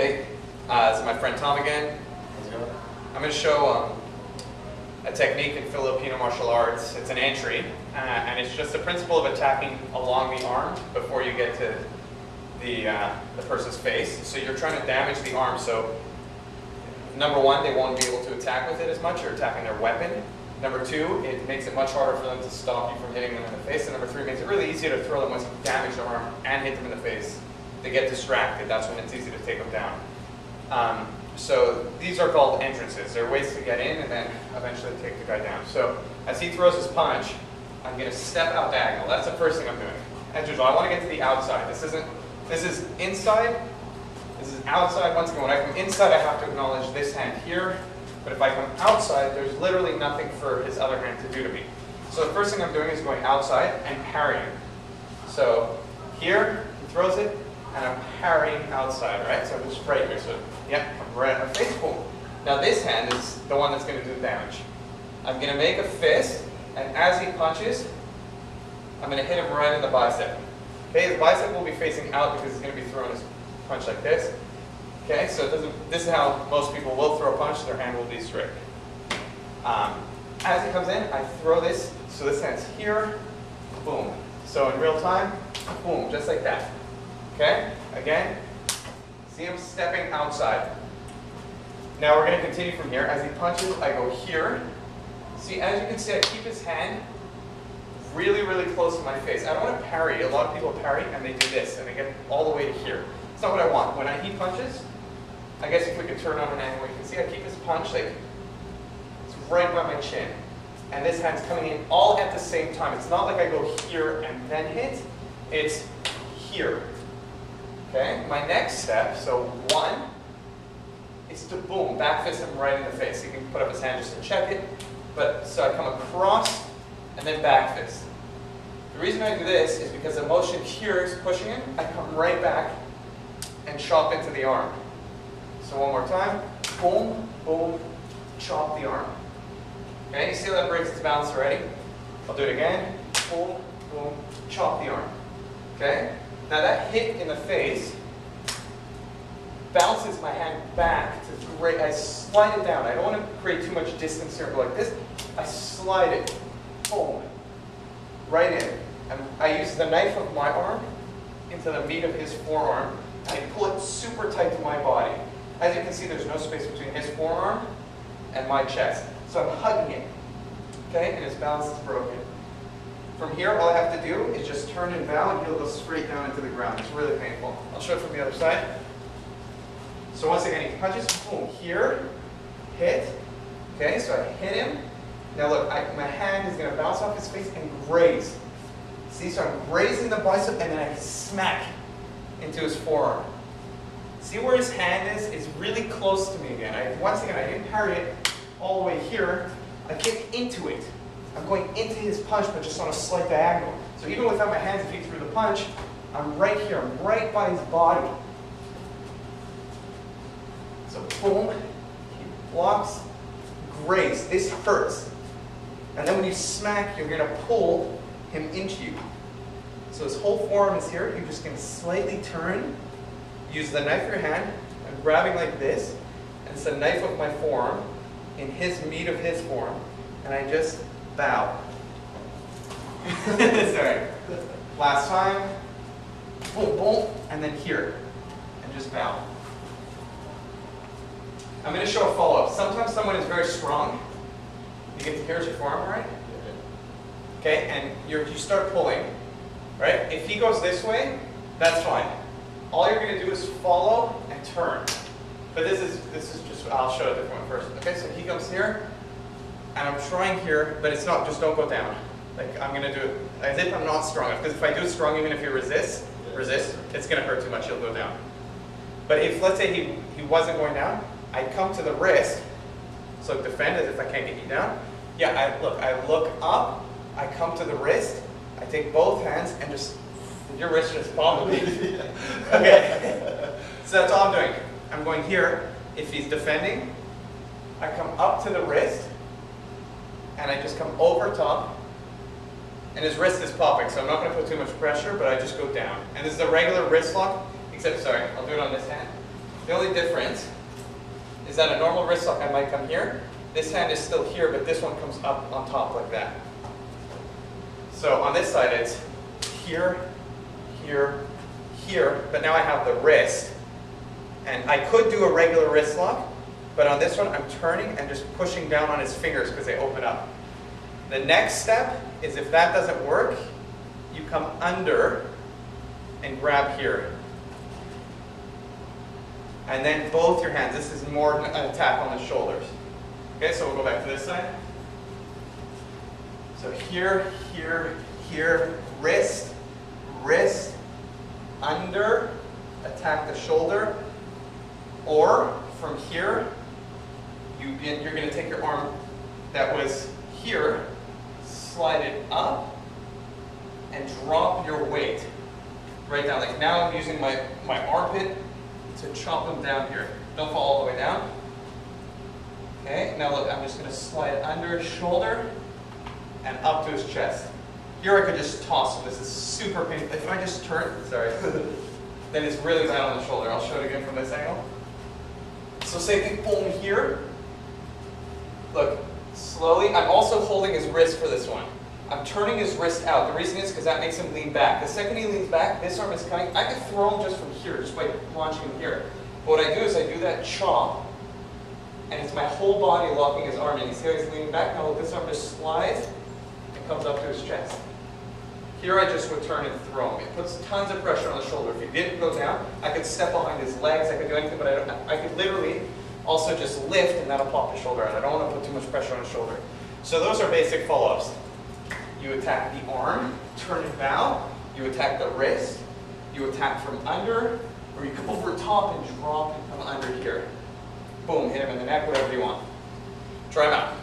Hey, this is my friend Tom again. How's it going? I'm going to show a technique in Filipino martial arts. It's an entry, and it's just the principle of attacking along the arm before you get to the person's face. So you're trying to damage the arm. So number one, they won't be able to attack with it as much. You're attacking their weapon. Number two, it makes it much harder for them to stop you from hitting them in the face. And number three, it makes it really easy to throw them once you damage their arm and hit them in the face. They get distracted. That's when it's easy to take them down. So these are called entrances. They're ways to get in and then eventually take the guy down. So as he throws his punch, I'm going to step out diagonal. That's the first thing I'm doing. As usual, I want to get to the outside. This is inside. This is outside. Once again, when I come inside, I have to acknowledge this hand here. But if I come outside, there's literally nothing for his other hand to do to me. So the first thing I'm doing is going outside and parrying. So here, he throws it, and I'm parrying outside, right? So I'm just right here. So, yeah, I'm right on my face, boom. Now this hand is the one that's going to do the damage. I'm going to make a fist, and as he punches, I'm going to hit him right in the bicep. Okay, his bicep will be facing out because he's going to be throwing his punch like this. Okay, so this is how most people will throw a punch. Their hand will be straight. As he comes in, I throw this. So this hand's here, boom. So in real time, boom, just like that. Okay, again, see him stepping outside. Now we're going to continue from here. As he punches, I go here. See, as you can see, I keep his hand really, really close to my face. I don't want to parry. A lot of people parry and they do this and they get all the way to here. It's not what I want. When he punches, I guess if we could turn on an angle, you can see I keep his punch like it's right by my chin. And this hand's coming in all at the same time. It's not like I go here and then hit. It's here. Okay, my next step, so one, is to boom, back fist him right in the face. He can put up his hand just to check it. But so I come across and then back fist. The reason I do this is because the motion here is pushing him. I come right back and chop into the arm. So one more time, boom, boom, chop the arm. Okay, you see how that breaks its balance already? I'll do it again, boom, boom, chop the arm. Okay, now that hit in the face bounces my hand back to great. I slide it down. I don't want to create too much distance here, but like this, I slide it, boom, right in. And I use the knife of my arm into the meat of his forearm, and I pull it super tight to my body. As you can see, there's no space between his forearm and my chest. So I'm hugging it, okay, and his balance is broken. From here, all I have to do is just turn and bow, and he'll go straight down into the ground. It's really painful. I'll show it from the other side. So once again, he punches, boom, here, hit, okay, so I hit him. Now look, my hand is going to bounce off his face and graze. See, so I'm grazing the bicep, and then I smack into his forearm. See where his hand is? It's really close to me again. Once again, I didn't parry it all the way here. I kick into it. I'm going into his punch, but just on a slight diagonal. So even without my hands, if he threw the punch, I'm right here. I'm right by his body. So boom, he blocks, graze. This hurts. And then when you smack, you're going to pull him into you. So his whole forearm is here. You're just going to slightly turn. Use the knife of your hand. I'm grabbing like this. And it's the knife of my forearm in his meat of his forearm. And I just bow. Sorry. Last time. Boom, boom. And then here. And just bow. I'm going to show a follow-up. Sometimes someone is very strong. You get to here's your forearm, right? Okay, and you start pulling, right? If he goes this way, that's fine. All you're going to do is follow and turn. But this is just, I'll show a different one first. Okay, so he comes here, and I'm trying here, but it's not, just don't go down. Like, I'm going to do it as if I'm not strong enough. Because if I do it strong, even if he resists, it's going to hurt too much, he'll go down. But if, let's say he wasn't going down, I'd come to the wrist, so defend as if I can't get you down. Yeah, I look up, I come to the wrist, I take both hands and just, your wrist just palm me. Okay, so that's all I'm doing. I'm going here. If he's defending, I come up to the wrist, and I just come over top, and his wrist is popping, so I'm not going to put too much pressure, but I just go down. And this is a regular wrist lock, except, sorry, I'll do it on this hand. The only difference is that a normal wrist lock, I might come here. This hand is still here, but this one comes up on top like that. So on this side, it's here, here, here, but now I have the wrist. And I could do a regular wrist lock, but on this one, I'm turning and just pushing down on his fingers because they open up. The next step is if that doesn't work, you come under and grab here. And then both your hands. This is more an attack on the shoulders. Okay, so we'll go back to this side. So here, here, here, wrist, wrist, under, attack the shoulder. Or from here, you're going to take your arm that was here, slide it up, and drop your weight right down. Like now I'm using my armpit to chop him down here. Don't fall all the way down. Okay, now look, I'm just going to slide under his shoulder and up to his chest. Here I could just toss him. This is super painful. If I just turn, sorry, then it's really bad on the shoulder. I'll show it again from this angle. So same thing, boom here. Look, slowly. I'm also holding his wrist for this one. I'm turning his wrist out. The reason is because that makes him lean back. The second he leans back, this arm is coming. I can throw him just from here, just by launching him here. But what I do is I do that chop, and it's my whole body locking his arm in. You see how he's leaning back? Now look, this arm just slides and comes up to his chest. Here I just would turn and throw him. It puts tons of pressure on the shoulder. If he didn't go down, I could step behind his legs, I could do anything, but I could literally also just lift and that'll pop the shoulder out. I don't want to put too much pressure on the shoulder. So those are basic follow-ups. You attack the arm, turn and bow. You attack the wrist. You attack from under, or you come over top and drop and come under here. Boom, hit him in the neck, whatever you want. Try them out.